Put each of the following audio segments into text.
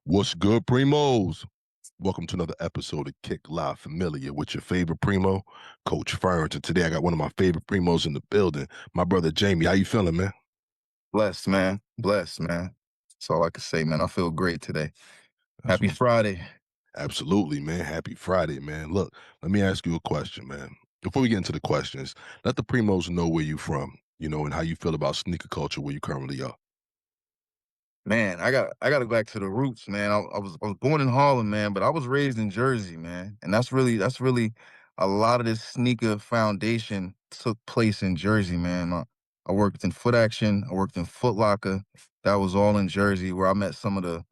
What's good, Primos? Welcome to another episode of Kick La Familia with your favorite Primo, Coach Fernz. And today I got one of my favorite Primos in the building, my brother Jamie. How you feeling, man? Blessed, man. Blessed, man. That's all I can say, man. I feel great today. That's Happy what, Friday. absolutely, man. Happy Friday, man. Look, let me ask you a question, man. Before we get into the questions, let the Primos know where you from, and how you feel about sneaker culture where you currently are. Man, I gotta go back to the roots, man. I was born in Harlem, man, but I was raised in Jersey, man. And that's really a lot of this sneaker foundation took place in Jersey, man. I worked in Foot Action, I worked in Foot Locker. That was all in Jersey, where I met some of the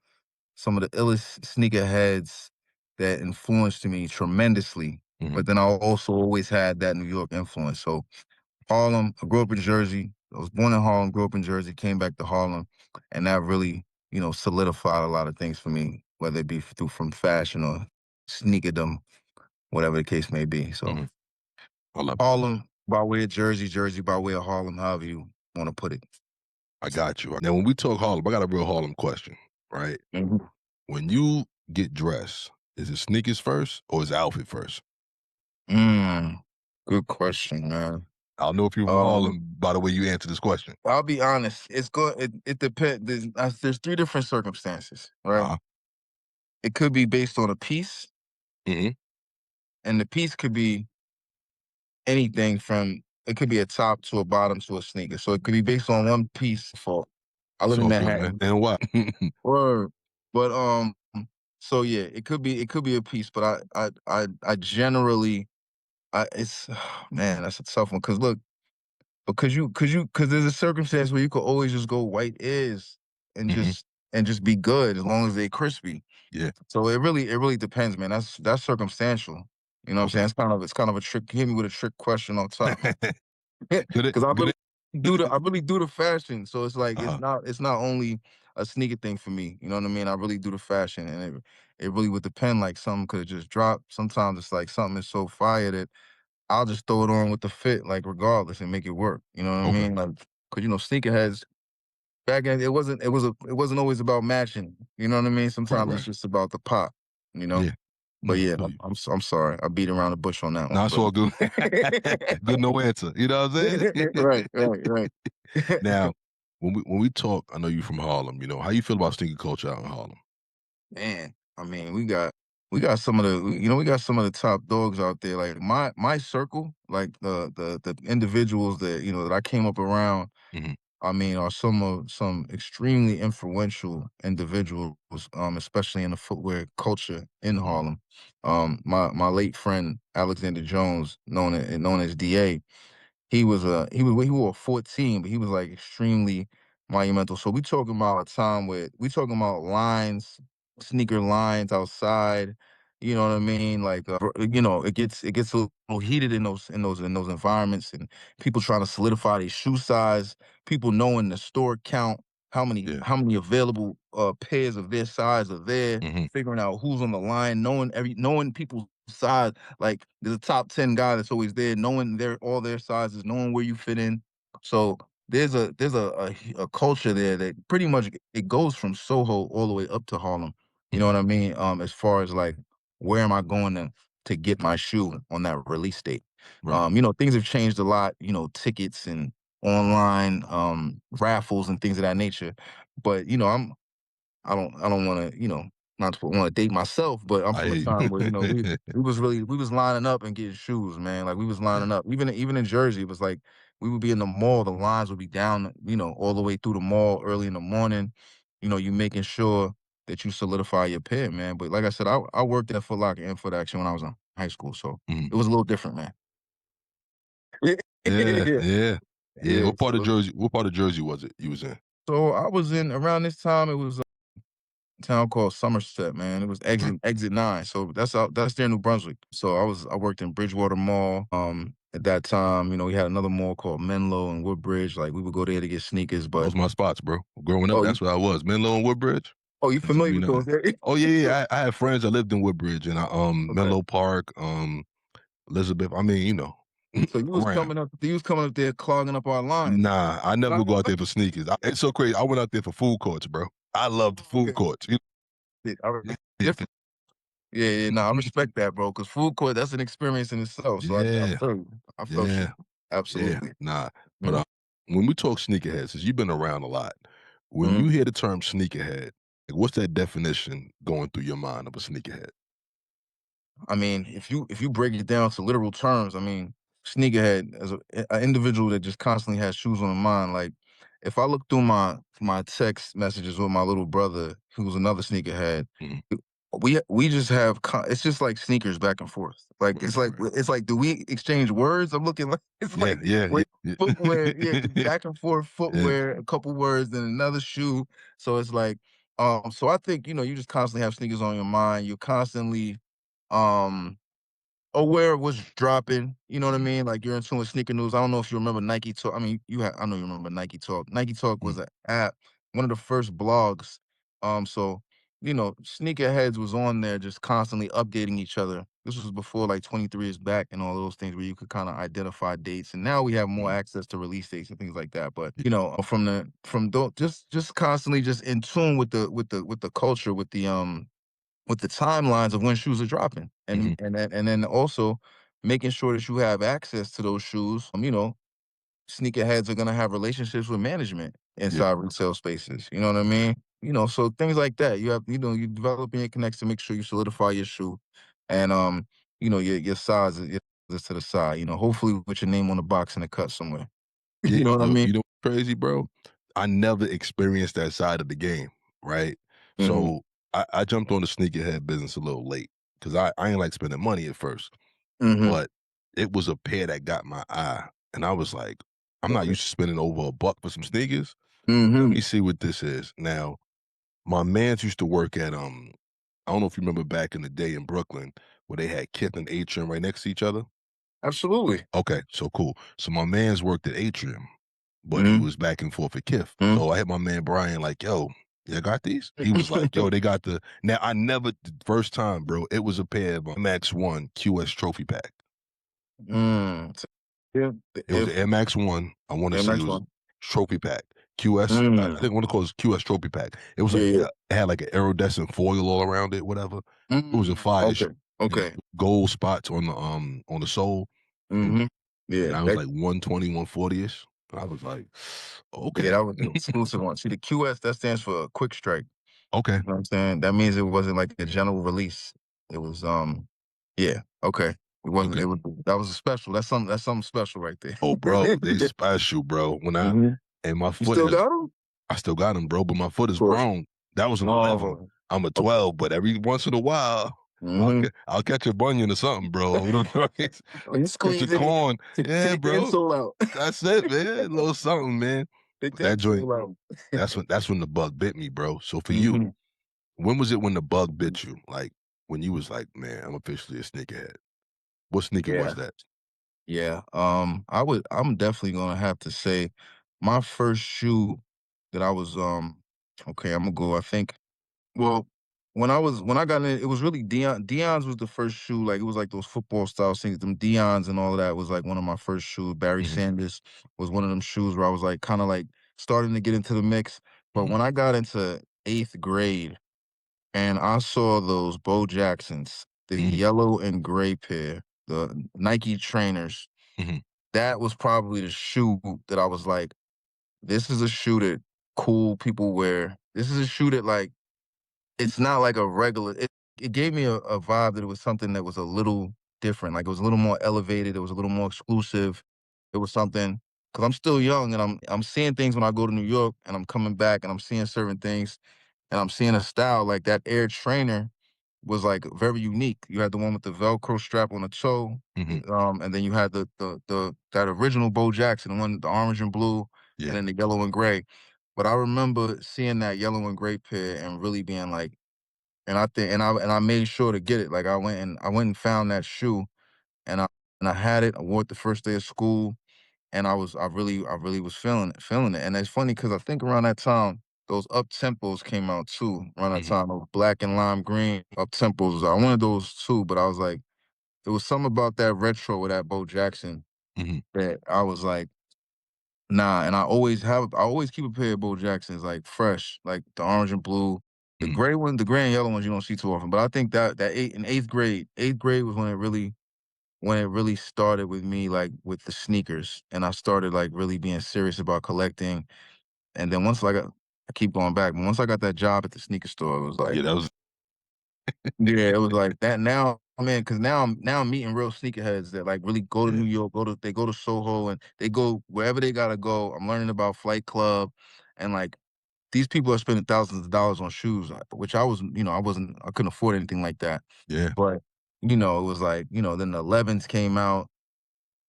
illest sneakerheads that influenced me tremendously. Hmm. But then I also always had that New York influence. So Harlem, I grew up in Jersey. I was born in Harlem, grew up in Jersey, came back to Harlem, and that really, solidified a lot of things for me, whether it be through from fashion or sneakerdom, whatever the case may be. So Hmm. I love it. Harlem by way of Jersey, Jersey by way of Harlem, however you want to put it. I got you. Now, when we talk Harlem, I got a real Harlem question, right? Mhm. When you get dressed, is it sneakers first or is it outfit first? Mm, good question, man. I'll know if you're from Um, Harlem by the way you answer this question. I'll be honest. It depends. There's three different circumstances, right? Uh-huh. It could be based on a piece, Mhm. and the piece could be anything from it could be a top to a bottom to a sneaker. So it could be based on one piece. For I It's live in all good, man. Manhattan, And why? or but so yeah, it could be a piece, but I generally I it's man, that's a tough one because look, because there's a circumstance where you could always just go white is and Mhm. just be good as long as they crispy. Yeah. So it really depends, man. That's circumstantial. You know what I'm saying? Okay. It's kind of a trick. Hit me with a trick question on top. Good it Because I good really it do the I really do the fashion. So it's like Uh-huh. it's not only a sneaker thing for me. You know what I mean? I really do the fashion, and it really would depend. Like something could have just dropped. Sometimes it's like something is so fire that I'll just throw it on with the fit, like regardless, and make it work. You know what I Okay. mean? Like, cause sneakerheads back then it wasn't always about matching. You know what I mean? Right, Sometimes it's right. just about the pop. You know. Yeah. But No, I yeah, feel you. I'm sorry. I beat around the bush on that No, one, it's but all good. Good no answer. You know what I'm saying? right, right, right. Now, when we talk, I know you from Harlem, how you feel about sneaker culture out in Harlem? Man, I mean, we got some of the top dogs out there. Like my circle, like the individuals that I came up around. Mhm. I mean, are some extremely influential individuals, especially in the footwear culture in Mhm. Harlem. My late friend Alexander Jones, known as DA. He wore 14, but he was like extremely monumental. So we talking about a time where we talking about lines, sneaker lines outside. You know what I mean? Like it gets a little heated in those environments, and people trying to solidify their shoe size. People knowing the store count, how many Yeah. how many available pairs of their size are there. Mhm. Figuring out who's on the line, knowing people's size. Like there's a top 10 guy that's always there, knowing all their sizes, knowing where you fit in. So there's a culture there that pretty much it goes from Soho all the way up to Harlem. You know Mhm. what I mean? As far as like where am I going to get my shoe on that release date? Right. Things have changed a lot, tickets and online raffles and things of that nature. But I don't want to, not want to date myself, but I'm I from a hear time where you. we was lining up and getting shoes, man. Like we was Yeah. lining up, even in Jersey, it was like we would be in the mall. The lines would be down, all the way through the mall early in the morning. You making sure that you solidify your pair, man. But like I said, I worked at Foot Locker and Foot Action when I was in high school, so Mhm. it was a little different, man. Yeah, Yeah, yeah. Yeah. yeah. What part of Jersey was it you was in? So I was in around this time. It was town called Somerset, man. It was Okay. exit 9. So that's there in New Brunswick. So I worked in Bridgewater Mall. At that time, we had another mall called Menlo and Woodbridge. Like we would go there to get sneakers. But Those my spots, bro. Growing up, oh you that's where I was. Menlo and Woodbridge. you That's what familiar we with know. those areas? Oh yeah, yeah. I had friends that lived in Woodbridge and Okay. Menlo Park, Elizabeth. I mean, So you was around. coming up there clogging up our lines. Nah, I never Nah, would go out there for sneakers. It's so crazy. I went out there for food courts, bro. I love the food okay. courts. Different. Yeah, yeah, no, I respect that, bro. Cause food court, that's an experience in itself, so I Yeah, feel you. I felt you. yeah, yeah, Absolutely. nah, but, Mhm, when we talk sneakerheads, since you've been around a lot, when mhm. you hear the term sneakerhead, like, what's that definition going through your mind of a sneakerhead? I mean, if you break it down to literal terms, I mean, sneakerhead as a individual that just constantly has shoes on the mind. Like, if I look through my text messages with my little brother, who's another sneakerhead, Mhm. we just have it's just like sneakers back and forth. Like Right. it's like, do we exchange words? I'm looking like it's Yeah, like yeah, yeah, wait, footwear, yeah, yeah. back and forth Yeah, footwear, a couple words, then another shoe. So it's like, so I think you just constantly have sneakers on your mind. You're constantly um aware of what's dropping, you know what I mhm, mean? Like you're in tune with sneaker news. I don't know if you remember Nike Talk. I mean, I know you remember Nike Talk. Nike Talk mhm, was an app, one of the first blogs. So sneakerheads was on there just constantly updating each other. This was before like 23 is back and all those things where you could kind of identify dates. And now we have more mhm. access to release dates and things like that. But Yeah, just constantly just in tune with the culture, with the timelines of when shoes are dropping, mhm, and then also making sure that you have access to those shoes. Sneakerheads are gonna have relationships with management yeah, inside retail spaces. You know what I right. mean? So things like that. You developing your connects to make sure you solidify your shoe, and your size is to the side. Hopefully with your name on the box and a cut somewhere. Yeah, You know what I mean? you know what's crazy, bro? I never experienced that side of the game, right? Hmm. So, I jumped on the sneakerhead business a little late because I ain't like spending money at first, Hmm. but it was a pair that got my eye, and I was like, "I'm not Okay. used to spending over a buck for some sneakers. Let Hmm. me see what this is." Now, my mans used to work at, I don't know if you remember back in the day in Brooklyn where they had Kith and Atrium right next to each other? Absolutely. Okay, so cool. So my man's worked at Atrium, but he Hmm. was back and forth at Kith. Hmm. So I hit my man Brian like, "Yo, you got these?" He was like, "Yo, they got the." Now I never the first time, bro. It was a pair of Max One QS Trophy Pack. Mm. Yeah, It was the Air Max One. I want to Air say it Max was 1. Trophy Pack. QS. I Mm. think I want to call it QS Trophy Pack. It was Yeah, like yeah. it had like an iridescent foil all around it, whatever. It was a fire Okay, shoe. You know, okay. gold spots on the sole. And Mhm. and Yeah, I was like 120, 140 ish. I was like, yeah, okay. that was the exclusive one. See, the QS, that stands for quick strike. Okay. You know what I'm saying? That means it wasn't like a general release. It was, yeah, okay. It wasn't, Okay. it was, that was a special. That's something special right there. Oh, bro, they special, bro. When I Mhm. and my You foot still has got them? I still got them, bro, but my foot Of is course. grown. That was an 11. Oh, I'm a okay. 12, but every once in a while, Mhm. I'll catch a bunion or something, bro. You know, When you catch a squeeze it, corn. Yeah, take the bro. insole out. That's it, man. A little something, man. Take But the that joint, insole out. that's when the bug bit me, bro. So for you, Mhm. when was it when the bug bit you? Like when you was like, man, I'm officially a sneakerhead. What sneaker was Yeah. that? Yeah, I'm definitely gonna have to say my first shoe that I was okay, I'm gonna go, I think. Well, when I got in, it was really Dion's was the first shoe, like it was like those football style things, them Dion's and all of that was like one of my first shoes. Barry Mhm, Sanders was one of them shoes where I was like kind of like starting to get into the mix. But mhm, when I got into eighth grade and I saw those Bo Jacksons, the mhm, yellow and gray pair, the Nike trainers, mhm, that was probably the shoe that I was like, "This is a shoe that cool people wear. This is a shoe that, like, it's not like a regular." It gave me a vibe that it was something that was a little different, like, it was a little more elevated, it was a little more exclusive. It was something, because 'cause I'm still young and I'm seeing things when I go to New York and I'm coming back and I'm seeing certain things and I'm seeing a style like that Air Trainer was, like, very unique. You had the one with the Velcro strap on the toe, mhm. and then you had the that original Bo Jackson, the one, the orange and blue, and Yeah. then the yellow and gray. But I remember seeing that yellow and gray pair and really being like, and I made sure to get it. Like, I went and found that shoe, and I had it. I wore it the first day of school, and I really was feeling it. And it's funny because I think around that time, those up tempos came out too. Around that Mhm, time, those black and lime green up tempos. I wanted those too, but I was like, there was something about that retro with that Bo Jackson mhm. that I was like, nah. And I always keep a pair of Bo Jacksons like fresh, like the orange and blue. The Mhm. gray and yellow ones you don't see too often. But I think that eighth grade was when it really started with me, like with the sneakers, and I started like really being serious about collecting. And then I keep going back, but once I got that job at the sneaker store, it was like, Yeah, that was yeah, it was like that. Now, man, because now I'm meeting real sneakerheads that like really go to yeah, New York, they go to Soho, and they go wherever they gotta go. I'm learning about Flight Club, and like these people are spending thousands of dollars on shoes, which I couldn't afford anything like that. yeah. But it was like then the 11s came out,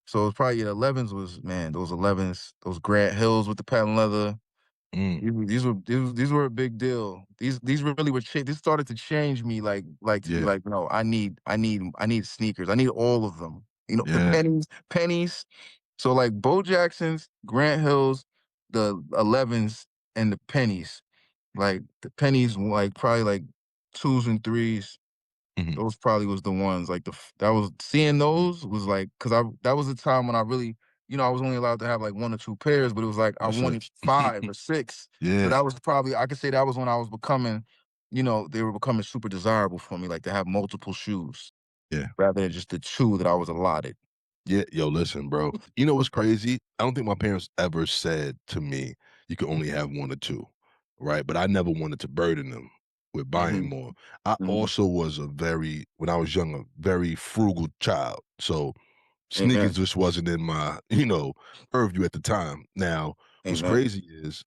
so it was probably the 11s was man, those 11s, those Grant Hills with the patent leather. Mm, These were a big deal. These really were this started to change me, like to be yeah, like, no, I need sneakers. I need all of them. The yeah. pennies. So like Bo Jackson's, Grant Hill's, the 11s, and the pennies. Like the pennies, like probably like twos and threes. Mhm. Those probably was the ones like that was seeing those was like because I that was the time when I really I was only allowed to have like one or two pairs, but it was like I That's it. wanted five or six. So Yeah, that was probably I could say that was when I was becoming, they were becoming super desirable for me, like to have multiple shoes yeah. rather than just the two that I was allotted. Yeah, yo, listen, bro. You know what's crazy? I don't think my parents ever said to me, "You can only have 1 or 2," right? But I never wanted to burden them with buying Hmm. more. I Hmm. also was when I was young, a very frugal child. So sneakers Amen. just wasn't in my, purview at the time. Now, what's Amen. crazy is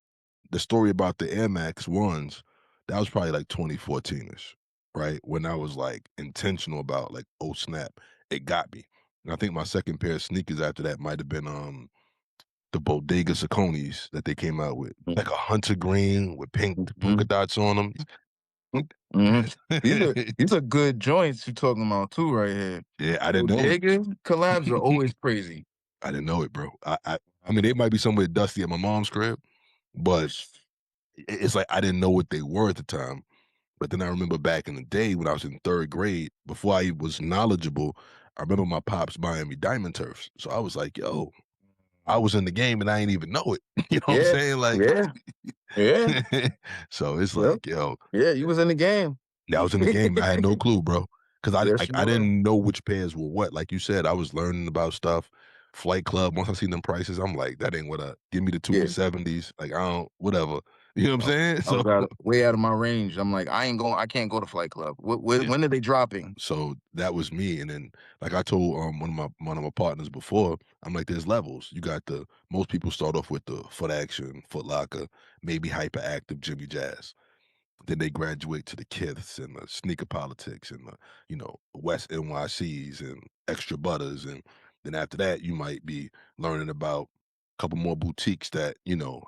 the story about the Air Max ones, that was probably like 2014ish, right? When I was like intentional about like, oh snap, it got me. And I think my second pair of sneakers after that might have been the Bodega Saucony's that they came out with. Like a hunter green with pink polka Hmm. dots on them. Hmm. These are good joints you're talking about too, right here. Yeah, I didn't know it. Bodega collabs are always crazy. I didn't know it, bro. I mean, they might be somewhere dusty at my mom's crib, but it's like I didn't know what they were at the time. But then I remember back in the day when I was in 3rd grade, before I was knowledgeable, I remember my pops buying me Diamond Turfs. So I was like, "Yo, I was in the game and I ain't even know it." You know what I'm Yeah, saying? Like, yeah, yeah, so it's yep, like, yo, yeah, you was in the game. yeah, I was in the game. I had no clue, bro, because Yes, you I were. didn't know which pairs were what. Like you said, I was learning about stuff. Flight Club. Once I seen them prices, I'm like, that ain't what I give me the two for Yeah, 70s. Like, I don't, whatever. You know what I'm I saying? I So, was out way out of my range. I'm like, I can't go to Flight Club. yeah. When are they dropping? So that was me, and then like I told one of my partners before, I'm like, there's levels. You got the most people start off with the Foot Action, Foot Locker, maybe Hyperactive, Jimmy Jazz. Then they graduate to the Kiths and the Sneaker Politics and the West NYCs and Extra Butters, and then after that you might be learning about a couple more boutiques that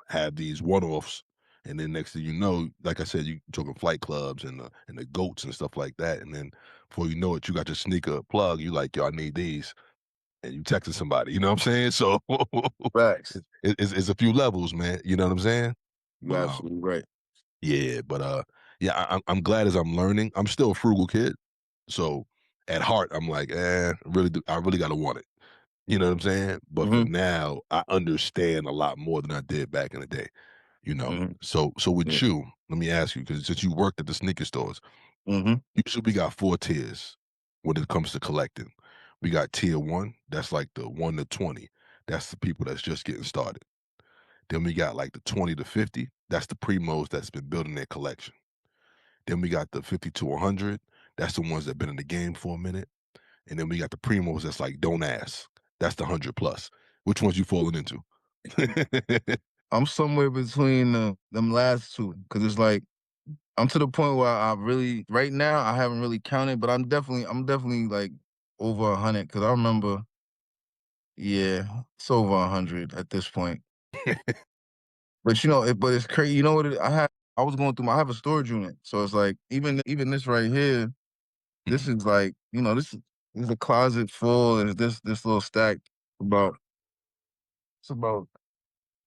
have these one offs. And then next thing you know, like I said, you talking flight clubs and the goats and stuff like that. And then before you know it, you got your sneaker plug. You like, yo, I need these, and you texting somebody. You know what I'm saying? So Facts. it's a few levels, man. You know what I'm saying? You But absolutely right. yeah, but yeah, I'm glad as I'm learning. I'm still a frugal kid, so at heart, I'm like, I really gotta want it. You know what I'm saying? But for Hmm. now, I understand a lot more than I did back in the day. Hmm. So with Yeah. you, let me ask you, because since you worked at the sneaker stores, Hmm. usually we got 4 tiers when it comes to collecting. We got tier one, that's like the 1 to 20. That's the people that's just getting started. Then we got like the 20 to 50. That's the primos that's been building their collection. Then we got the 50 to 100. That's the ones that been in the game for a minute. And then we got the primos that's like, don't ask. That's the 100 plus. Which ones you falling into? I'm somewhere between them last two because it's like I'm to the point where I really right now I haven't really counted, but I'm definitely like over 100 because I remember, yeah, it's over 100 at this point. But but it's crazy. You know what? I was going through I have a storage unit, so it's like even this right here. This Mhm. is like this is a closet full, and this little stack about it's about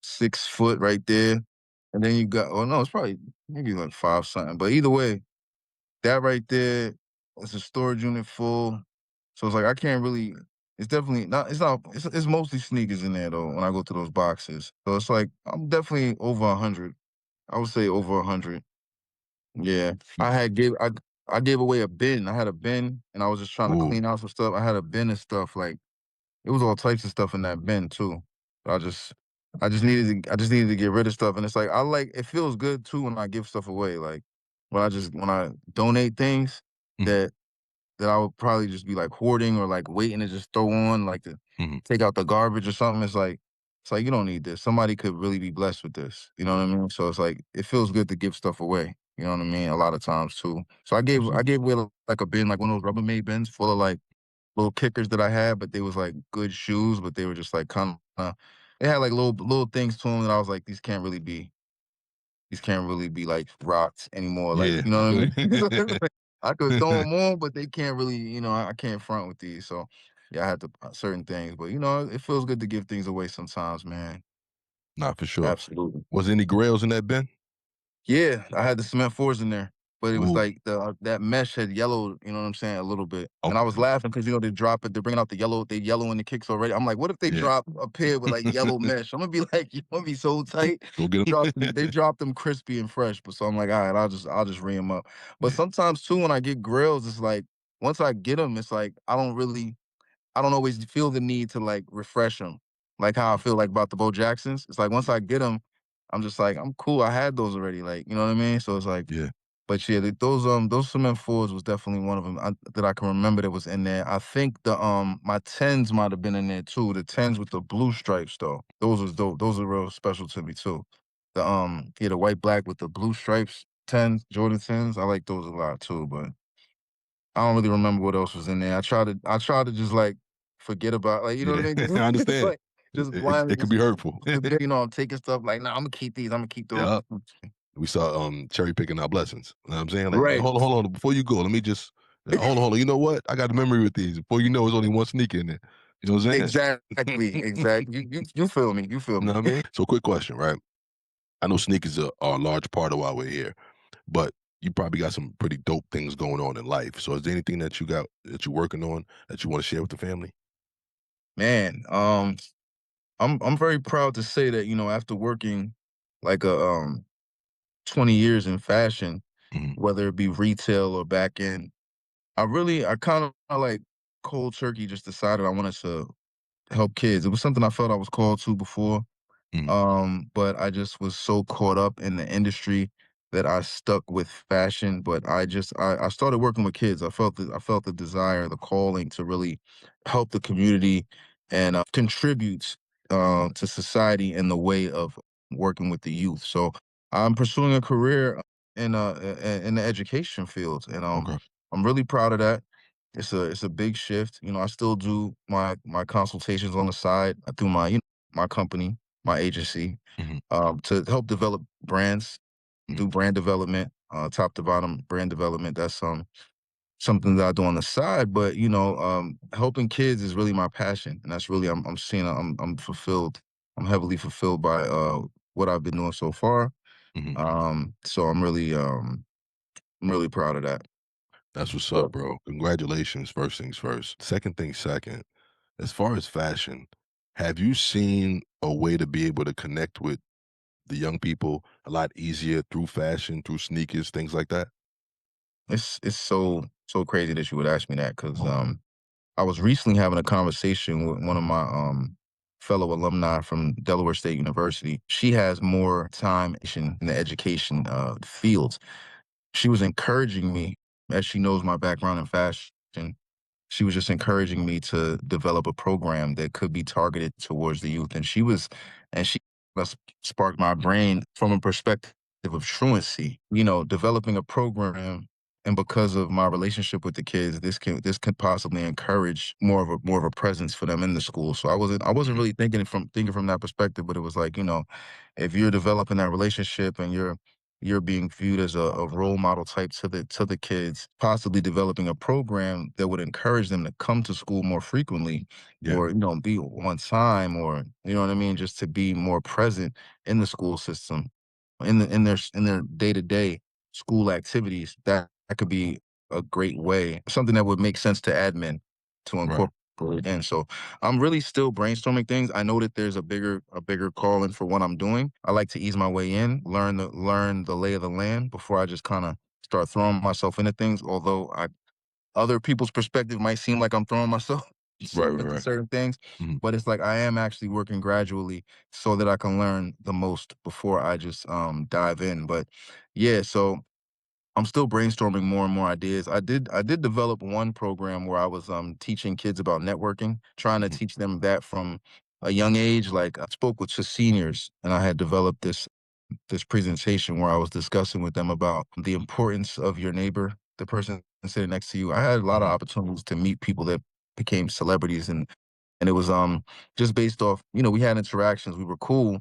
6 foot right there, and then you got oh no, it's probably maybe like five something. But either way, that right there is a storage unit full. So it's like I can't really. It's definitely not. It's not. It's mostly sneakers in there though. When I go to those boxes, so it's like I'm definitely over 100. I would say over 100. Yeah. You I gave away a bin. I had a bin and I was just trying to Ooh, clean out some stuff. I had a bin of stuff, like, it was all types of stuff in that bin too. I just I just needed to get rid of stuff, and it's like, it feels good too when I give stuff away, like, when I donate things mhm, that I would probably just be, like, hoarding or, like, waiting to just throw on, like, to mhm. take out the garbage or something. It's like, "You don't need this. Somebody could really be blessed with this." You know what I mean? So it's like, it feels good to give stuff away, you know what I mean, a lot of times too. So I Absolutely. gave away, like, a bin, like, one of those Rubbermaid bins full of, like, little kickers that I had, but they was, like, good shoes, but they were just, like, kinda they had, like, little things to them that I was like, these can't really be, like, rocked anymore, like, Yeah, you I know what I feel mean? you. I could throw them on, but they can't really, I can't front with these, so, yeah, I had to certain things, but, it feels good to give things away sometimes, man. Nah, for sure. Absolutely. Was any grails in that bin? Yeah, I had the cement fours in there, but it was Ooh, like that mesh had yellowed, you know what I'm saying, a little bit, and I was okay. laughing because they drop it, they're bringing out they yellow in the kicks already. I'm like, "What if they Yeah. drop a pair with, like, yellow mesh?" I'm gonna be like, "You gonna be so tight." Go get 'em. They dropped them crispy and fresh, but so I'm like, "Alright, I'll just re them up." But Yeah. sometimes too, when I get grills, it's like, once I get them, it's like, I don't always feel the need to, like, refresh them, like how I feel, like, about the Bo Jacksons. It's like once I get them, I'm just like, "I'm cool, I had those already," like, you know what I mean? So it's like, Yeah. but yeah, those cement fours was definitely one of them that I can remember that was in there. I think my 10s might have been in there too, the 10s with the blue stripes though. Those was dope. Those are real special to me too. The white, black with the blue stripes 10s, Jordan 10s, I like those a lot too, but I don't really remember what else was in there. I try to just, like, forget about, like, you know what Yeah. I mean? I Just understand. like, just It blindly could just be hurtful. forget, I'm taking stuff like, "Nah, Imma keep these, Imma keep those." Yeah. We saw, cherry picking our blessings. You know what I'm saying? Like, "Hey, Right. hold on, before you go, let me just hold on, you know what? I got a memory with these." Before you know, there's only one sneaker in there. You know what I'm Exactly, saying? you feel me, you feel You know me. what I mean? So quick question, right? I know sneakers are a large part of why we're here, but you probably got some pretty dope things going on in life. So is there anything that you got that you're working on that you wanna share with the family? Man, I'm very proud to say that, after working like 20 years in fashion, Mhm, whether it be retail or back end, I kinda, like, cold turkey just decided I wanted to help kids. It was something I felt I was called to before. mhm, But I just was so caught up in the industry that I stuck with fashion. But I started working with kids. I felt the desire, the calling to really help the community and contribute to society in the way of working with the youth. So I'm pursuing a career in the education field, and okay, I'm really proud of that. It's a big shift. I still do my consultations on the side through my company, my agency, mhm, to help develop brands, mhm, do brand development, top to bottom brand development. That's something that I do on the side. But helping kids is really my passion, and that's really I'm seeing I'm fulfilled. I'm heavily fulfilled by what I've been doing so far. mhm. So I'm really proud of that. That's what's up, bro. Congratulations, first things first. Second thing second, as far as fashion, have you seen a way to be able to connect with the young people a lot easier through fashion, through sneakers, things like that? It's so crazy that you would ask me that because I was recently having a conversation with one of my fellow alumni from Delaware State University. She has more time in the education field. She was encouraging me, as she knows my background in fashion. She was just encouraging me to develop a program that could be targeted towards the youth. And she just sparked my brain from a perspective of truancy, developing a program. And because of my relationship with the kids, this could possibly encourage more of a presence for them in the school. So I wasn't Mhm. really thinking from that perspective, but it was like, if you're developing that relationship and you're being viewed as a role model type to the kids, possibly developing a program that would encourage them to come to school more frequently Yeah, or, be on time or, you know what I mean, just to be more present in the school system, in their day-to-day school activities, that could be a great way, something that would make sense to admin to right. incorporate in. So I'm really still brainstorming things. I know that there's a bigger calling for what I'm doing. I like to ease my way in, learn the lay of the land before I just kind of start throwing myself into things. Although I other people's perspective might seem like I'm throwing myself Right, right, into right. certain things, Mhm, but it's like I am actually working gradually so that I can learn the most before I just dive in. But yeah, so I'm still brainstorming more and more ideas. I did develop one program where I was teaching kids about networking, trying to mhm, teach them that from a young age. Like I spoke with just seniors and I had developed this presentation where I was discussing with them about the importance of your neighbor, the person sitting next to you. I had a lot of mhm. opportunities to meet people that became celebrities, and it was just based off, we had interactions, we were cool,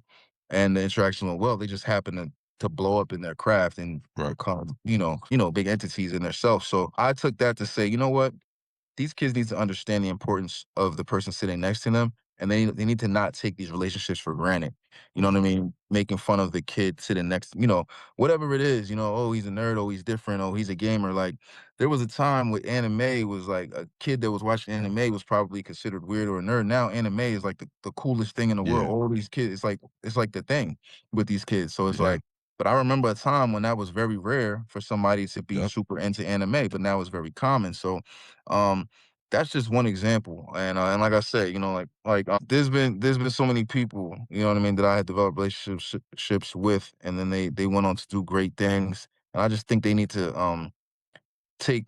and the interaction went well. They just happened to blow up in their craft and Right. become, big entities in themselves. So I took that to say, you know what? These kids need to understand the importance of the person sitting next to them, and they need to not take these relationships for granted. You know what I Mhm. mean? Making fun of the kid sitting next, whatever it is, oh, he's a nerd, oh, he's different, oh, he's a gamer. Like there was a time with anime was like a kid that was watching anime was probably considered weird or a nerd. Now anime is like the coolest thing in the world. Yeah, All these kids, it's like the thing with these kids. So it's yeah, like, but I remember a time when that was very rare for somebody to be yep, super into anime, but now it's very common. So um that's just one example, and like I said, there's been so many people, you know what I mean, that I had developed relationships with, and then they went on to do great things, and I just think they need to take.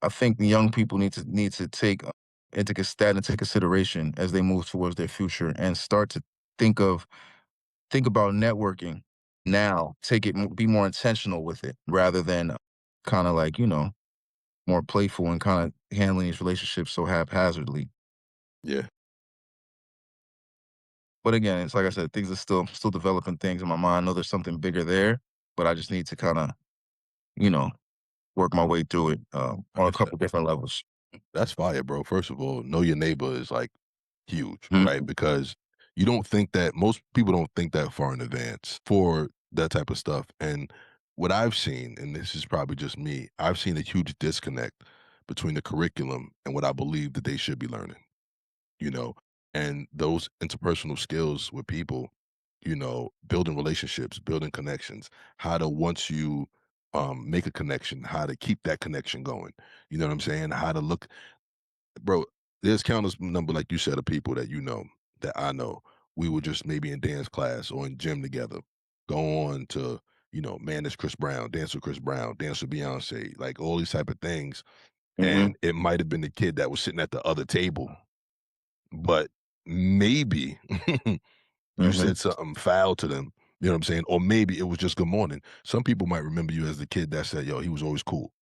I think the young people need to take that into consideration as they move towards their future and start to think of think about networking now. Be more intentional with it rather than kind of like more playful and kind of handling these relationships so haphazardly. yeah. But again, it's like I said, things are still developing things in my mind. I know there's something bigger there, but I just need to kind of, you know, work my way through it Like on I a said, couple different levels. that's fire, bro. First of all, know your neighbor is like huge, right? Mhm. Because you don't think that most people don't think that far in advance for that type of stuff. And what I've seen, and this is probably just me, I've seen a huge disconnect between the curriculum and what I believe that they should be learning, you know, and those interpersonal skills with people, building relationships, building connections, how to once you make a connection, how to keep that connection going. You know what I'm saying? How to look, bro, there's countless number, like you said, of people that that I know. We were just maybe in dance class or in gym together. Go on to, man, it's Chris Brown, dance with Beyonce, like all these type of things. Mhm. And it might have been the kid that was sitting at the other table, but maybe you Mhm. said something foul to them. You know what I'm saying? Or maybe it was just good morning. Some people might remember you as the kid that said, yo, he was always cool.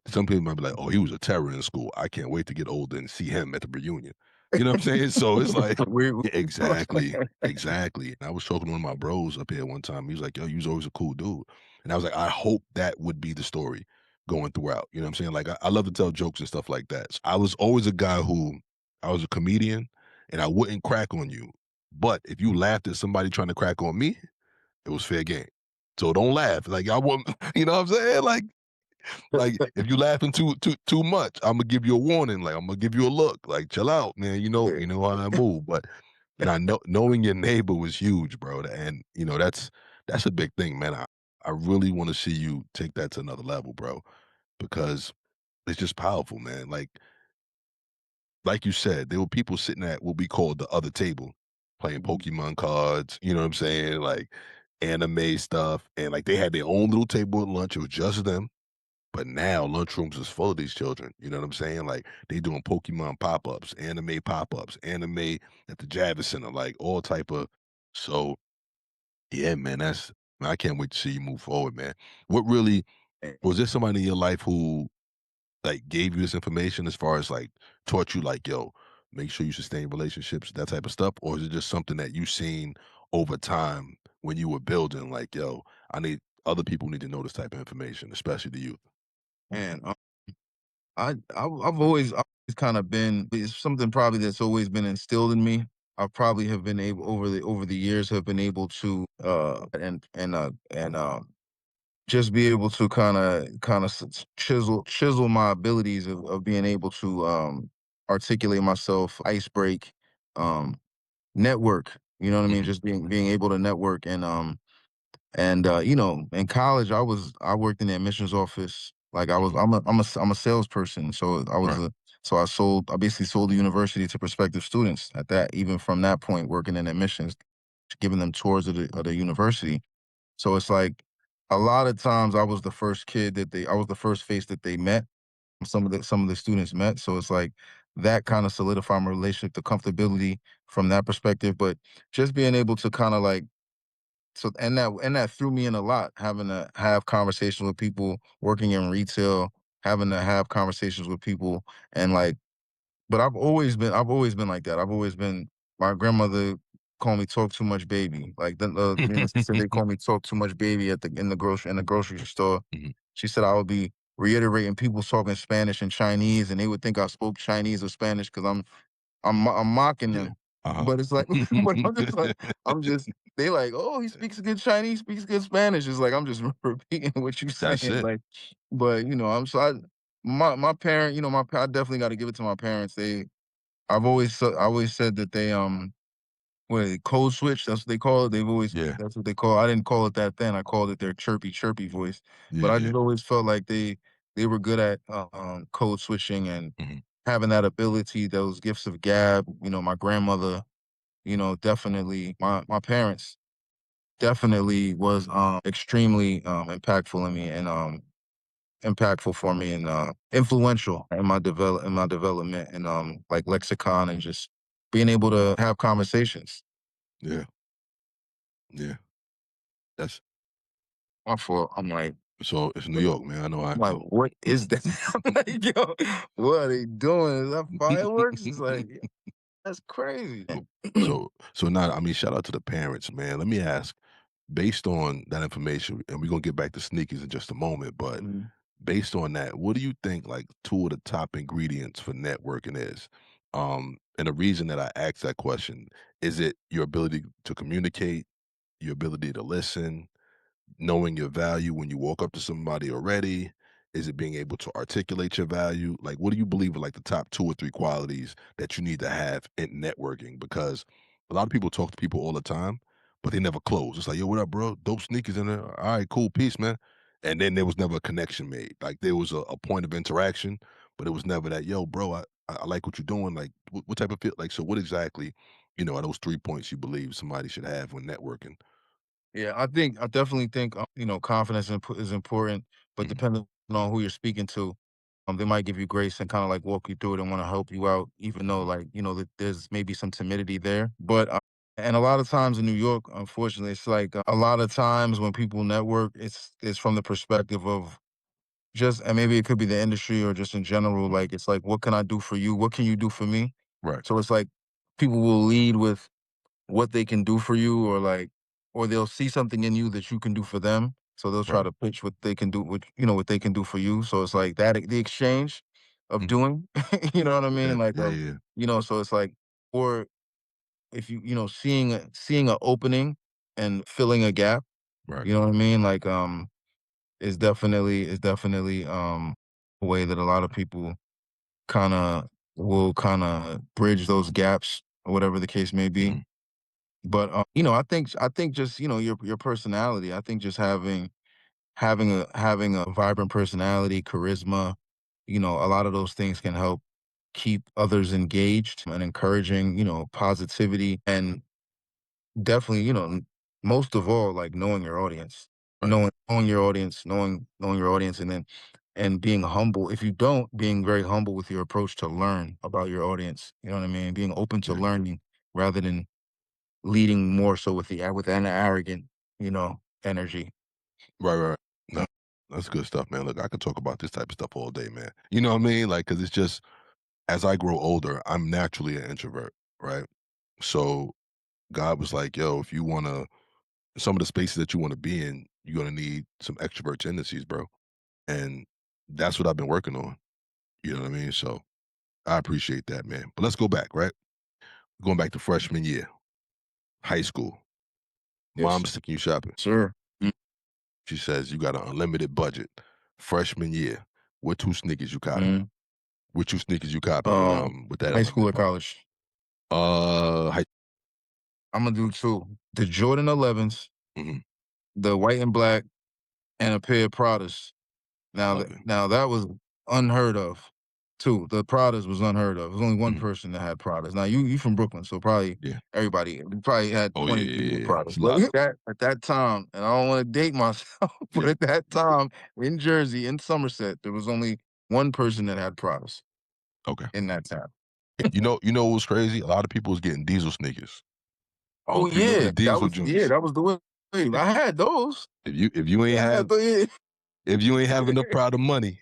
Some people might be like, "Oh, he was a terror in school. I can't wait to get older and see him at the reunion." You know what I'm saying? So it's like, we yeah, exactly, exactly. And I was talking to one of my bros up here one time. He was like, "Yo, you was always a cool dude," and I was like, "I hope that would be the story going throughout." You know what I'm saying? Like, I love to tell jokes and stuff like that. So I was always a guy who I was a comedian, and I wouldn't crack on you. But if you laughed at somebody trying to crack on me, it was fair game. So don't laugh. Like I want, you know what I'm saying? Like, if you laughing too much, Imma give you a warning, like, Imma give you a look, like, "Chill out, man, yeah. you know how I move," but now knowing your neighbor was huge, bro, and, that's a big thing, man. I really wanna see you take that to another level, bro, because it's just powerful, man. Like you said, there were people sitting at what we call the other table, playing Mhm. Pokemon cards, you know what I'm saying, like, anime stuff, and, like, they had their own little table at lunch, it was just them. But now lunchrooms is full of these children, you know what I'm saying? Like, they doing Pokemon pop-ups, anime at the Javits Center, like, all type of so, yeah, man, I can't wait to see you move forward, man. What really was there somebody in your life who, like, gave you this information as far as, like, taught you, like, "Yo, make sure you sustain relationships," that type of stuff? Or is it just something that you seen over time when you were building, like, "Yo, I need other people need to know this type of information, especially the youth?" And I've always kind of been it's something probably that's always been instilled in me. I probably have been able over the years have been able to and just be able to kind of chisel my abilities of being able to articulate myself, ice break, um, network. You know what I mean? Mhm, Just being able to network and And in college, I worked in the admissions office. Like Mhm. I'm a salesperson. So Right. I basically sold the university to prospective students at that, even from that point, working in admissions, giving them tours of the university. So it's like a lot of times I was the first face that they met. Some of the students met. So it's like that kind of solidified my relationship, the comfortability from that perspective. But just being able to kind of like and that threw me in a lot, having to have conversations with people working in retail, having to have conversations with people and like but I've always been like that. I've always been my grandmother called me talk too much baby. Like she said they call me talk too much baby in the grocery store. Mhm. She said I would be reiterating people talking Spanish and Chinese and they would think I spoke Chinese or Spanish because I'm mocking Yeah. them. Uh-huh. But it's like but I'm just like I'm just they like, "Oh, he speaks good Chinese, speaks good Spanish." It's like I'm just repeating what you That's saying, it. like, but, I'm so I my parent, I definitely gotta give it to my parents. I always said that code switch, that's what they call it. Yeah. That's what they call it. I didn't call it that then. I called it their chirpy, chirpy voice. Yeah, But I yeah. just always felt like they were good at code switching and Mhm. having that ability, those gifts of gab. My grandmother, definitely my parents definitely was extremely impactful in me and impactful for me and influential in my development and like lexicon and just being able to have conversations. Yeah. Yeah. That's My fault. I'm like, so it's New what, York, man. I know I I'm like, so what is that? I'm like, yo, what are they doing? Is that fireworks? It's like, yeah, that's crazy. so now I mean, shout out to the parents, man. Let me ask, based on that information, and we're gonna get back to sneakers in just a moment, but Mhm. based on that, what do you think like two of the top ingredients for networking is? And the reason that I asked that question, is it your ability to communicate, your ability to listen, knowing your value when you walk up to somebody already? Is it being able to articulate your value? Like, what do you believe are like the top two or three qualities that you need to have in networking? Because a lot of people talk to people all the time, but they never close. It's like, yo, what up, bro? Dope sneakers in there. All right, cool, peace, man. And then there was never a connection made. Like there was a point of interaction, but it was never that, yo, bro, I like what you're doing. Like, what type of feel? Like, so what exactly, are those 3 points you believe somebody should have when networking? Yeah, I definitely think confidence is important, but Hmm. depending on who you're speaking to, they might give you grace and kind of like walk you through it and want to help you out, even though Hmm. like that there's maybe some timidity there. But and a lot of times in New York, unfortunately, it's like a lot of times when people network, it's from the perspective of just and maybe it could be the industry or just in general. Hmm. Like it's like, what can I do for you? What can you do for me? Right. So it's like people will lead with what they can do for you or they'll see something in you that you can do for them. So they'll try Right. to pitch what they can do for you. So it's like that the exchange of Mhm. doing, you know what I Yeah, mean? Like yeah, yeah. so it's like or if seeing a opening and filling a gap, Right. you know what I mean? Like is definitely a way that a lot of people kind of bridge those gaps or whatever the case may be. Mhm. But, I think just, your personality. I think just having a vibrant personality, charisma, a lot of those things can help keep others engaged and encouraging, positivity and definitely, most of all, like knowing your audience. Right. Knowing your audience and being humble. If you don't, being very humble with your approach to learn about your audience. You know what I mean? Being open to Yeah. learning rather than leading more so with an arrogant, energy. Right, right. No, Mm. that's good stuff, man. Look, I could talk about this type of stuff all day, man. You know what I mean? Like, cause it's just as I grow older, I'm naturally an introvert, right? So God was like, yo, if you wanna some of the spaces that you wanna be in, you're gonna need some extrovert tendencies, bro. And that's what I've been working on. You know what I mean? So I appreciate that, man. But let's go back, right? Going back to freshman year, high school. Yes, Mom's taking you shopping. sir. Mm, She says, "You got an unlimited budget." Freshman year, what 2 sneakers you copping? mm. What 2 sneakers you copping with that High school unlimited or money? college? High Imma do 2. The Jordan 11s mhm, the white and black, and a pair of Pradas. I love it. Now that was unheard of too. The Pradas was unheard of. There's only one Mhm. person that had Pradas. Now you from Brooklyn, so probably Yeah. everybody you probably had Oh, yeah, 20 yeah, people with yeah, yeah. Pradas. It's a But lot. that at that time, and I don't want to date myself, but Yeah. at that time in Jersey, in Somerset, there was only one person that had Pradas Okay. in that town. You know what was crazy? A lot of people was getting diesel sneakers. Oh People remember yeah, the diesel joints. that was the way. I had those. If you ain't Yeah, I have had those. if you ain't have Yeah. enough pride of money,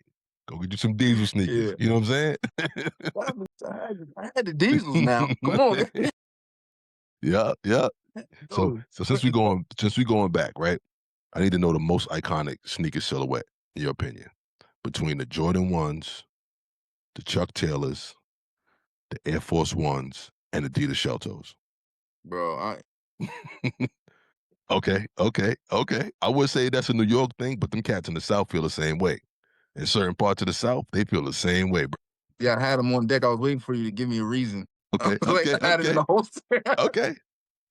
go get you some diesel sneakers. Yeah. You know what I'm saying? I had the diesels now. Come on. Yeah, yeah. So Those. so since we going back, right? I need to know the most iconic sneaker silhouette, in your opinion, between the Jordan ones, the Chuck Taylors, the Air Force Ones, and Adidas Shell Toes. Bro, Okay, okay, okay. I would say that's a New York thing, but them cats in the South feel the same way. In certain parts of the South, they feel the same way, bro. yeah, I had them on deck. I was waiting for you to give me a reason. I Okay, was like, okay, I had it in okay, the holster. okay,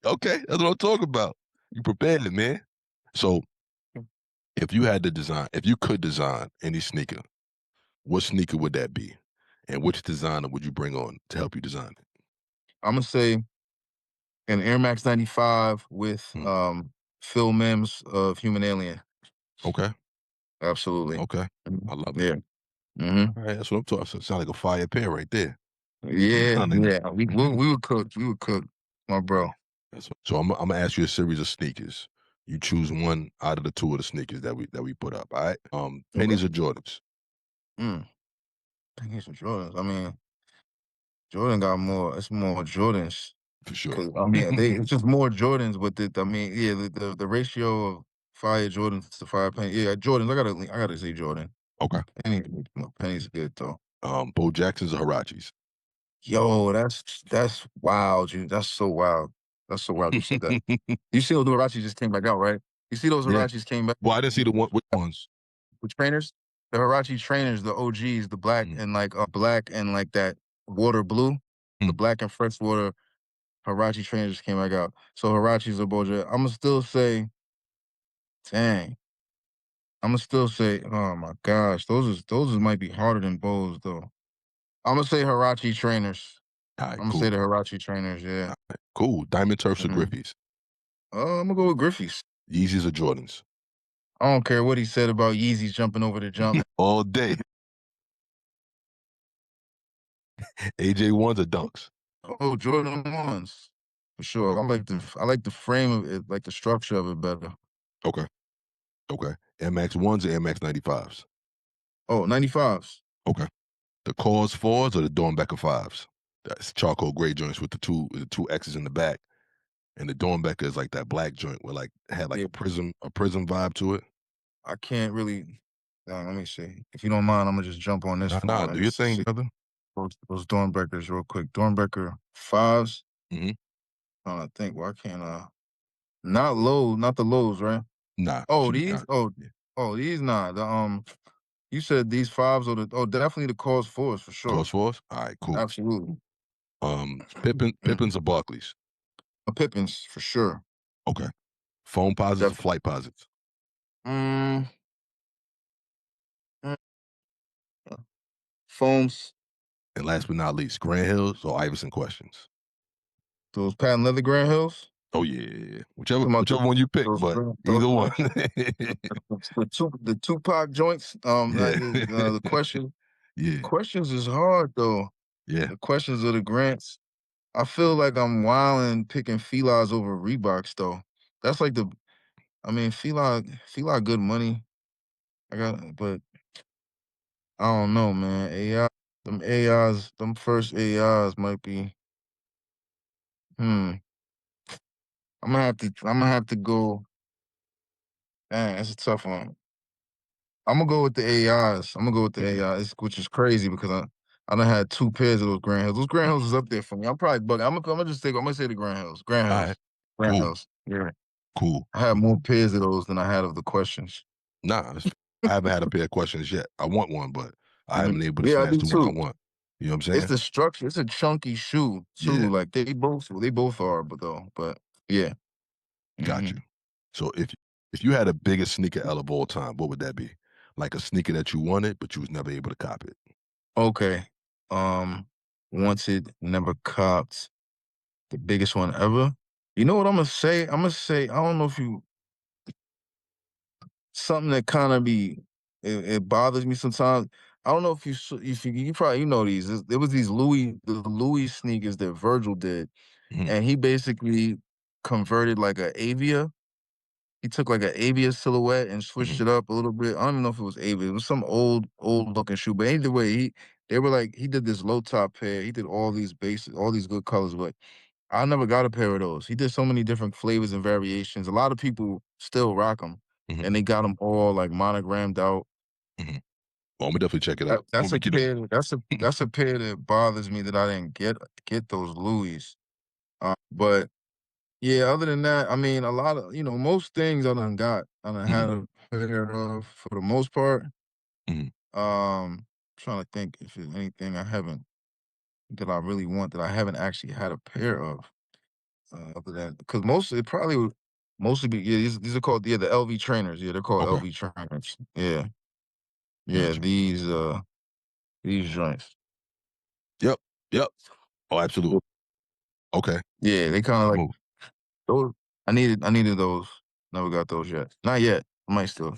okay. That's what I'm talking about. You prepared, man. So if you could design any sneaker, what sneaker would that be? And which designer would you bring on to help you design it? I'm gonna say an Air Max 95 with Mm, Phil Mims of Human Alien. okay, Absolutely. okay. Mhm. I love it. Yeah. Hmm. All right, that's what I'm talking. So it sound like a fire pair right there. Yeah, Sound like that. yeah. We would cook. We would cook, my bro. Yeah. So I'm gonna ask you a series of sneakers. You choose one out of the two of the sneakers that we put up. All right. Okay. Pennies or Jordans Mm. I think some Jordans. I mean, Jordan got more. It's more Jordans. for sure. 'Cause, I mean, it's just more Jordans with it. I mean, yeah, the ratio of fire Jordans to fire penny. Yeah, Jordans. I gotta say Jordan. Okay. Penny, no, Penny's good though. Bo Jacksons or Harachis? Yo, that's wild, you. That's so wild. That's so wild. You said that. You see those Hirachis just came back out, right? You see those Yeah. Hirachis came back Well, I didn't see the one. Which ones? with trainers. The Hirachi trainers, the OGs, the Mm, black and like that water blue, the mm. black and freshwater Hirachi trainers came back out. So Hirachis are Boja. I'm gonna still say, dang. I'm gonna still say, oh my gosh, those might be harder than bows though. I'm gonna say Hirachi trainers. All right. I'm gonna say Cool. the Hirachi trainers. Yeah. All right, cool. Diamond Turfs or Mhm. Griffies? I'm gonna go with Griffey's. Yeezys or Jordans? I don't care what he said about Yeezys jumping over the jump. All day. AJ ones or Dunks? Oh, Jordan ones for sure. I like the frame of it, like the structure of it better. Okay. Okay. Air Max ones or Air Max 95s? Oh, 95s. Okay. The Cause fours or the Dornbecker fives? That's charcoal gray joints with the two X's in the back. And the Dornbecker is like that black joint where like had like Yeah, a prism vibe to it. I can't really. Let me see. If you don't mind, I'm gonna just jump on this Nah, for a nah, minute do your just to thing, see brother. those Dornbeckers real quick. Dornbecker fives. Hmm. I think. Why can't not low, not the lows, right? Nah, Oh, should be these. not. Oh, Yeah. oh, these not the You said these fives or the definitely the cause fours for Cause sure. fours? All right, cool. Absolutely. Pippins or Barclays? Pippins for sure. Okay. Phone posits or Definitely. flight posits? Mm, mm, Foams. And last but not least, Grand Hills or Iverson questions? Those patent leather Grand Hills. Oh yeah, yeah, yeah. Whichever Talking about whichever one you pick, those but either one. the Tupac joints. Yeah. The Yeah. questions is hard though. Yeah. The questions of the grants. I feel like I'm wilding picking Fila's over Reeboks though. That's like the. I mean, Fila good money. But I don't know, man. Them first AIs might be. Hmm. I'm gonna have to go. Dang, that's a tough one. I'm gonna go with the AIs. I'm gonna go with the Okay. AIs, which is crazy because I done had two pairs of those Grand Hills. Those Grand Hills is up there for me. I'm probably bugging. I'm gonna say the Grand Hills. Grand All right. Hills. Grand Cool. Hills. Yeah. Cool. I had more pairs of those than I had of the questions. Nah, I haven't had a pair of questions yet. I want one, but I haven't Mhm. been able to Yeah, I snatch do the one I too. want. You know what I'm It's saying? the structure. It's a chunky shoe too. Yeah. Like they both are, but yeah. Got Hmm. you. So if If you had a biggest sneaker L of all time, what would that be? Like a sneaker that you wanted, but you was never able to cop it. Okay. Um, Wanted, never copped. The biggest one ever. You know what I'm gonna say? I'm gonna say I don't know if you something that kind of it bothers me sometimes. I don't know if you probably you know these. There was these Louis sneakers that Virgil did, Mhm, and he basically converted like a Avia. He took like an Avia silhouette and switched mhm, it up a little bit. I don't even know if it was Avia. It was some old looking shoe. But either way, they were like he did this low top pair. He did all these basic, all these good colors, but I never got a pair of those. He did so many different flavors and variations. A lot of people still rock them, mhm, and they got them all like monogrammed out. mhm. Well, Imma definitely check it out when That's we a get on. pair. That's a pair that bothers me that I didn't get those Louis. But yeah, other than that, I mean, a lot of most things I done got. I done Mhm, had a pair of for the most part. mhm, Trying to think if there's anything I haven't that I really want that I haven't actually had a pair of. Other than because most it probably would mostly be yeah these are called the LV trainers, yeah, they're called okay, LV trainers, yeah, yeah, gotcha. these joints, Yep, yep. Oh, absolutely. Okay, yeah, they kind of like smooth. those. I needed those. Never got those yet. Not yet. I might still,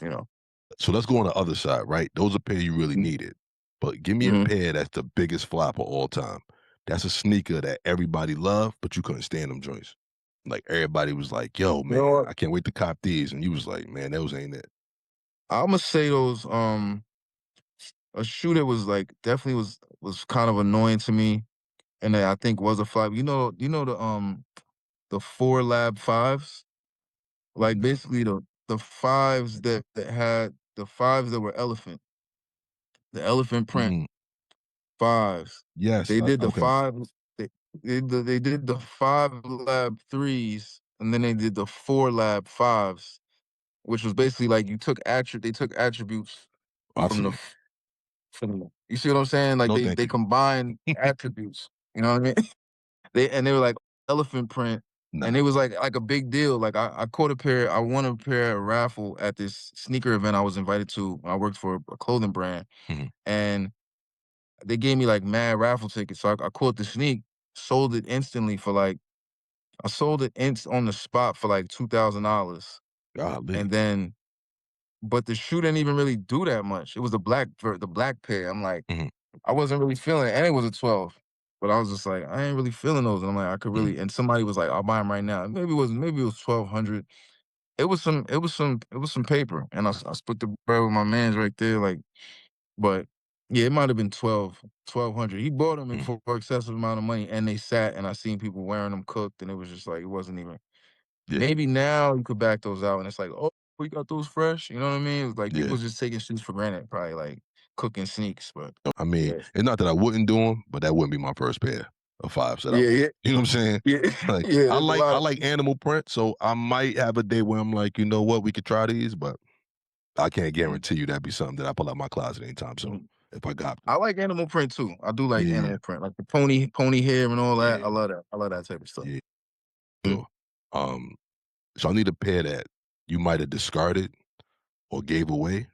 So let's go on the other side, right? Those are pair you really needed. But give me a Mm-hmm. pair that's the biggest flop of all time. That's a sneaker that everybody loved, but you couldn't stand them joints. Like everybody was like, "Yo, You know man, what? I can't wait to cop these," and you was like, "Man, those ain't it." I'm gonna say those. A shoe that was like definitely was kind of annoying to me, and that I think was a flop. The four lab fives. Like, No. basically, the fives that had the fives that were the elephant print Mhm. fives. Yes. They did the Okay. fives they did the 5 lab threes, and then they did the 4 lab fives, which was basically like they took attributes I've from seen them. from you see what I'm saying? Like, No, they thank you. combined attributes, you know what I mean? They were like elephant print, and Nah. it was like a big deal. Like, I caught a pair. I won a pair at raffle at this sneaker event I was invited to when I worked for a clothing brand, Mhm. and they gave me like mad raffle tickets. So I caught the sneak, sold it instantly for like I sold it on the spot for like $2,000, Golly. and then but the shoe didn't even really do that much. It was the black pair. I'm like, Mhm. I wasn't really feeling it, and it was a 12. But I was just like, I ain't really feeling those. And I'm like, I could Mhm. really. And somebody was like, I'll buy them right now. Maybe it was 1,200. It was some paper, and I split the bread with my man's right there. Like, but yeah, it might have been 1,200. He bought them Mhm. for excessive amount of money, and they sat, and I seen people wearing them cooked, and it was just like it wasn't even. Yeah. Maybe now you could back those out, and it's like, oh, we got those fresh. You know what I mean? It's like Yeah. people just taking shoes for granted, probably like cooking sneaks, but I mean, yeah. it's not that I wouldn't do them, but that wouldn't be my first pair of fives that I Yeah, would. yeah, You know what I'm saying? yeah, Like, yeah. I There's a like lot I of like animal print, so I might have a day where I'm like, "You know what? We could try these," but I can't Mhm, guarantee you that'd be something that I pull out my closet anytime soon mhm. if I got to. I like animal print too. I do like Yeah, animal print, like the pony hair and all that. yeah, I love that. I love that type of stuff. yeah, Mhm. sure. So I need a pair that you might have discarded or gave away,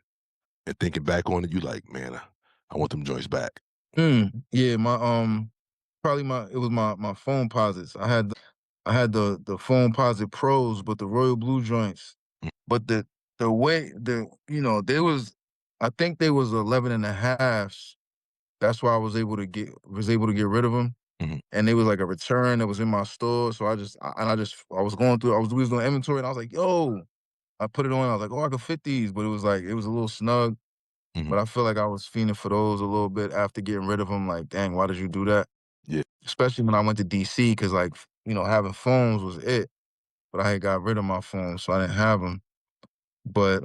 and thinking back on it, you like, "Man, I want them joints back." Yeah, my probably my it was my phone posits. I had the phone posit pros, but the royal blue joints. Mm, But the way there was I think they was 11 and a halves. That's why I was able to get rid of them. mhm, And it was like a return that was in my store. So I was going through, we was doing inventory, and I was like, yo, I put it on. I was like, oh, I could fit these, but it was a little snug. mhm, But I feel like I was fiending for those a little bit after getting rid of them. Like, dang, why did you do that? yeah. Especially when I went to DC, because like, having phones was it. But I had got rid of my phone, so I didn't have them. But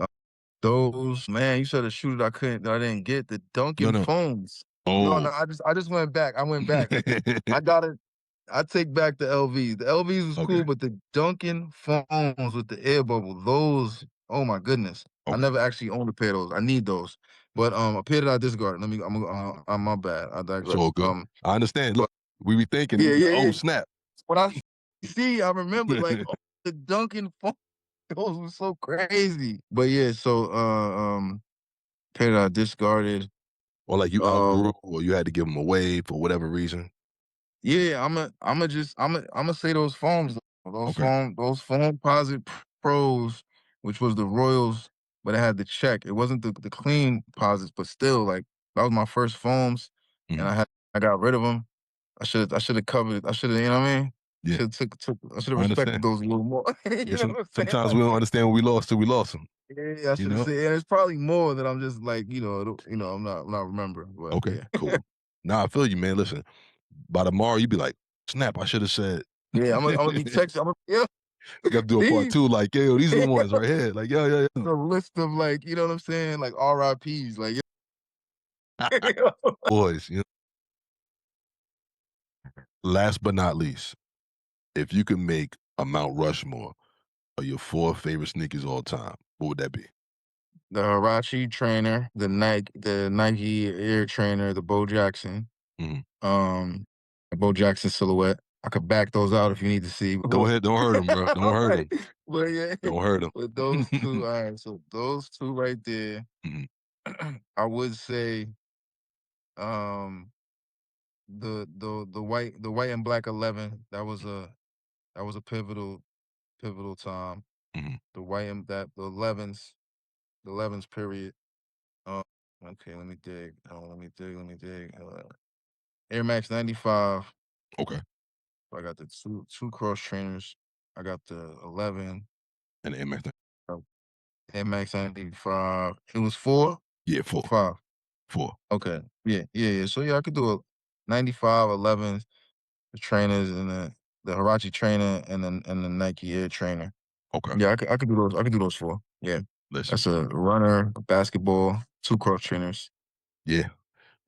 those, man, you said a shoe that I didn't get, the No, Dunkin' no. phones. No, Oh. no, I just went back. I went back. I got it. I take back the LVs. The LVs was Okay, cool, but the Dunkin' phones with the air bubble, those, oh my goodness. I okay. never actually owned a pair of those. I need those. But a pair that I discarded. My bad. I It's all digress. good. I understand. Look, But we be thinking, yeah, yeah, "Oh, yeah. snap." When I see, I remembered like, oh, the Dunkin' phone. Those were so crazy. But yeah, so pair that I discarded. Or like you Um, outgrew, or you had to give them away for whatever reason? yeah, I'm a say those foams, though. Okay. Those foam posit pros, which was the Royals, but it had the check. It wasn't the clean posits, but still, like that was my first foams, and Mhm. I got rid of them. I should have covered. I should have, you know what I mean? Yeah, I should have I respected understand. those a little more. Yeah, You know what I'm saying? sometimes we Like, don't understand what we lost till we lost them. yeah, I You should have know? said. And it's probably more that I'm just like, I'm not remembering. But Okay, yeah, cool. Nah, I feel you, man. Listen, by tomorrow, you be like, snap, I should have said. yeah, I'm gonna be texting. Yeah, We got to do a part these. two, like, yo, these are the ones right here. Like, yo, yo, yo. The list of like, you know what I'm saying? Like RIPs, like Boys, last but not least, if you could make a Mount Rushmore of your four favorite sneakers all time, what would that be? the Hirachi trainer, the Nike Air trainer, the Bo Jackson, Mhm. um, the Bo Jackson silhouette. I could back those out if you need to see. Don't hurt them, bro. Don't hurt Right. them. But yeah, Don't hurt with those them. two, all right. So those two right there, Mhm. I would say um the white and black 11. That was a pivotal time. Mhm. The white and that the 11s period. Uh, okay, let me dig. Oh, let me dig. Air Max 95. Okay. I got the two cross trainers. I got the 11. And the MX. uh, Air Max 95. It was four Yeah, or four. five. Four. Okay. Yeah. So yeah, I could do a 95, 11, the trainers, and the Hirachi trainer, and the Nike Air trainer. Okay. Yeah, I could do those. I could do those four. Yeah. Listen, That's a runner, a basketball, two cross trainers. yeah.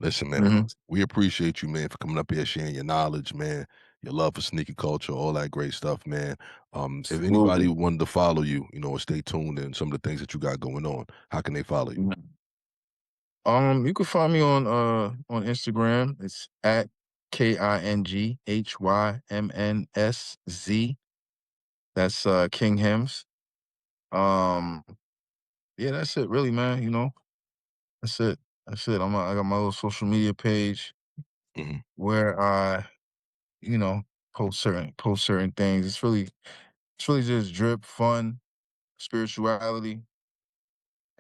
Listen, man, Hmm. we appreciate you, man, for coming up here, sharing your knowledge, man, your love for sneaker culture, all that great stuff, man. If anybody Absolutely. wanted to follow you, or stay tuned in some of the things that you got going on, how can they follow you? You can find me on Instagram. It's at KINGHYMNSZ. That's King Hems. Um, yeah, that's it, really, man. That's it. That's it. I got my little social media page Mhm. where I, you know, post certain things. It's really just drip, fun, spirituality,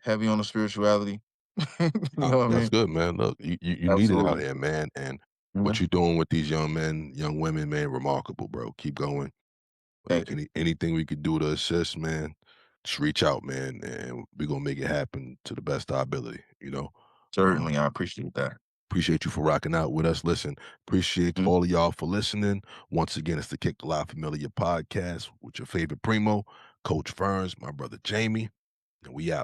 heavy on the spirituality. You Nah, know what I that's mean? good, man. Look, you need it out Absolutely. here, man. And what Mhm. you're doing with these young men, young women, man, remarkable, bro. Keep going. Thank you. Anything we could do to assist, man, just reach out, man, and we're gonna make it happen to the best of our ability. Certainly, I appreciate that. Appreciate you for rocking out with us. Listen, appreciate Mhm. all of y'all for listening. Once again, it's the Kick La Familia podcast with your favorite primo, Coach Fernz, my brother Jamie, and we out.